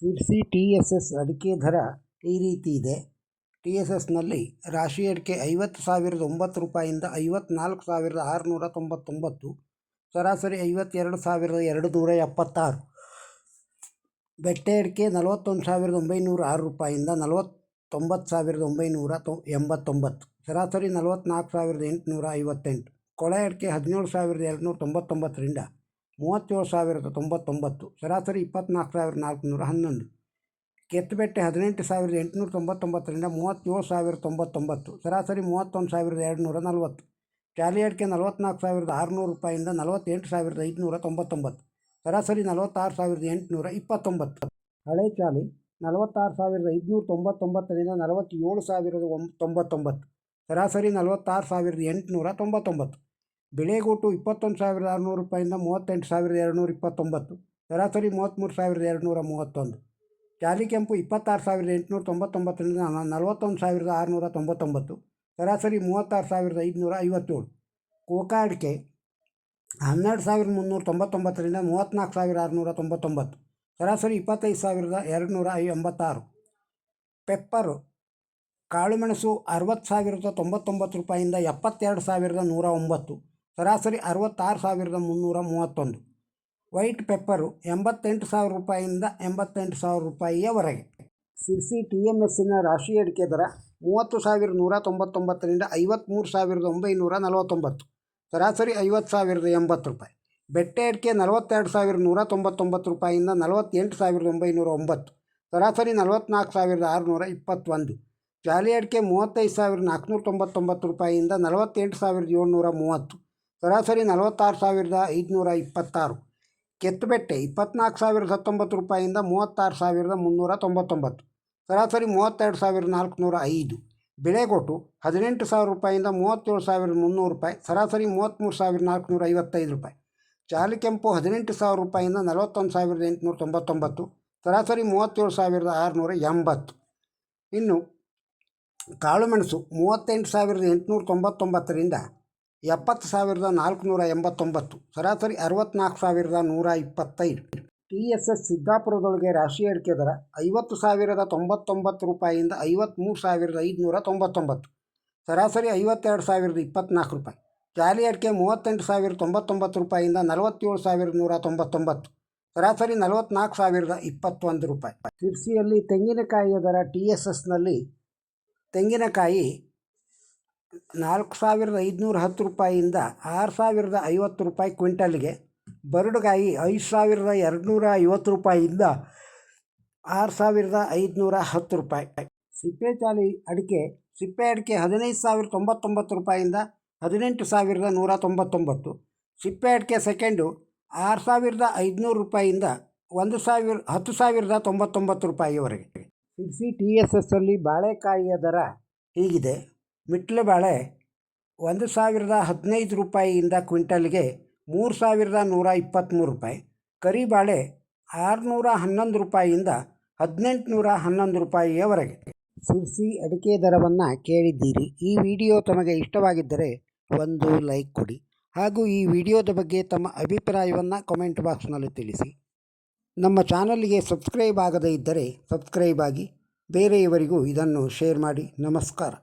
Sirsi TSS ಅಡಿಕೆ ದರ ಈ ರೀತಿ ಇದೆ. TSSನಲ್ಲಿ ರಾಶಿ ಅಡಿಕೆ 50,009 ರೂಪಾಯಿಂದ 54,699, ಸರಾಸರಿ 52,276. ಬೆಟ್ಟೆ ಅಡಿಕೆ 41,906 ರೂಪಾಯಿಂದ 49,989, ಸರಾಸರಿ 44,858. ಕೊಳೆ ಅಡಿಕೆ 17,299ರಿಂದ 37,099, ಸರಾಸರಿ 24,411. ಕೆತ್ತುಬೆಟ್ಟೆ 18,899ರಿಂದ 37,099, ಸರಾಸರಿ 31,240. ಚಾಲಿ ಅಡಿಕೆ 44,600 ರೂಪಾಯಿಂದ 48,599, ಸರಾಸರಿ 46,829. ಹಳೆ ಚಾಲಿ 46,599ರಿಂದ 47,099, ಸರಾಸರಿ 46,899. ಬಿಳೆಗೋಟು 21,600 ರೂಪಾಯಿಂದ 38,229, ಸರಾಸರಿ 33,231. ಚಾಲಿ ಕೆಂಪು 26,899ರಿಂದ 41,699, ಸರಾಸರಿ 36,557. ಕೋಕಾ ಅಡಿಕೆ 12,399ರಿಂದ 34,699, ಸರಾಸರಿ 25,286. ಪೆಪ್ಪರು ಕಾಳುಮೆಣಸು 60,099 ರೂಪಾಯಿಂದ 72,109, ಸರಾಸರಿ 66,331. ವೈಟ್ ಪೆಪ್ಪರು 88,000 ರೂಪಾಯಿಂದ 88,000 ರೂಪಾಯಿಯವರೆಗೆ. ಸಿರ್ಸಿ TMSನ ರಾಶಿ ಅಡಿಕೆ ದರ 30,199ರಿಂದ 53,949, ಸರಾಸರಿ 50,080 ರೂಪಾಯಿ. ಬೆಟ್ಟೆ ಅಡಿಕೆ 42,199 ರೂಪಾಯಿಂದ 48,909, ಸರಾಸರಿ 44,621. ಜಾಲಿ ಅಡಿಕೆ 35,499 ರೂಪಾಯಿಂದ 48,730, ಸರಾಸರಿ 46,526. ಕೆತ್ತುಬೆಟ್ಟೆ 24,019 ರೂಪಾಯಿಂದ 36,399, ಸರಾಸರಿ 32,405. ಬಿಳೆಗೋಟು 18,000 ರೂಪಾಯಿಂದ 37,300 ರೂಪಾಯಿ, ಸರಾಸರಿ 33,455 ರೂಪಾಯಿ. ಚಾಲಿ ಕೆಂಪು 18,000 ರೂಪಾಯಿಂದ 41,899, ಸರಾಸರಿ 37,680. ಇನ್ನು ಕಾಳುಮೆಣಸು 38,899ರಿಂದ 70,489, ಸರಾಸರಿ 64,125. TSS ಸಿದ್ದಾಪುರದೊಳಗೆ ರಾಶಿ ಅಡಿಕೆ ದರ 50,099 ರೂಪಾಯಿಂದ 53,599, ಸರಾಸರಿ 52,024 ರೂಪಾಯಿ. ಜಾಲಿ ಅಡಿಕೆ 38,099 ರೂಪಾಯಿಂದ 47,199, ಸರಾಸರಿ 44,021 ರೂಪಾಯಿ. ಸಿರ್ಸಿಯಲ್ಲಿ ತೆಂಗಿನಕಾಯಿಯ ದರ TSSನಲ್ಲಿ ತೆಂಗಿನಕಾಯಿ 4,510 ರೂಪಾಯಿಯಿಂದ 6,050 ರೂಪಾಯಿ ಕ್ವಿಂಟಲ್ಗೆ, ಬರಡುಗಾಯಿ 5,250 ರೂಪಾಯಿಯಿಂದ 6,510 ರೂಪಾಯಿ. ಸಿಪ್ಪೆ ಅಡಿಕೆ 15,099 ರೂಪಾಯಿಂದ 18,199, ಸಿಪ್ಪೆ ಅಡಿಕೆ ಸೆಕೆಂಡು 6,500 ರೂಪಾಯಿಯಿಂದ 10,099 ರೂಪಾಯಿಯವರೆಗೆ. ಸಿರ್ಸಿ TSSಲ್ಲಿ ಬಾಳೆಕಾಯಿಯ ದರ ಹೀಗಿದೆ. ಮಿಟ್ಲೆ ಬಾಳೆ 1,015 ರೂಪಾಯಿಯಿಂದ ಕ್ವಿಂಟಲ್ಗೆ 3,123 ರೂಪಾಯಿ, ಕರಿಬಾಳೆ 611 ರೂಪಾಯಿಯಿಂದ 1,811 ರೂಪಾಯಿಯವರೆಗೆ. ಸಿರ್ಸಿ ಅಡಿಕೆ ದರವನ್ನು ಕೇಳಿದ್ದೀರಿ. ಈ ವಿಡಿಯೋ ತಮಗೆ ಇಷ್ಟವಾಗಿದ್ದರೆ ಒಂದು ಲೈಕ್ ಕೊಡಿ, ಹಾಗೂ ಈ ವಿಡಿಯೋದ ಬಗ್ಗೆ ತಮ್ಮ ಅಭಿಪ್ರಾಯವನ್ನು ಕಾಮೆಂಟ್ ಬಾಕ್ಸ್ನಲ್ಲಿ ತಿಳಿಸಿ. ನಮ್ಮ ಚಾನಲ್ಗೆ ಸಬ್ಸ್ಕ್ರೈಬ್ ಆಗದೇ ಇದ್ದರೆ ಸಬ್ಸ್ಕ್ರೈಬ್ ಆಗಿ, ಬೇರೆಯವರಿಗೂ ಇದನ್ನು ಶೇರ್ ಮಾಡಿ. ನಮಸ್ಕಾರ.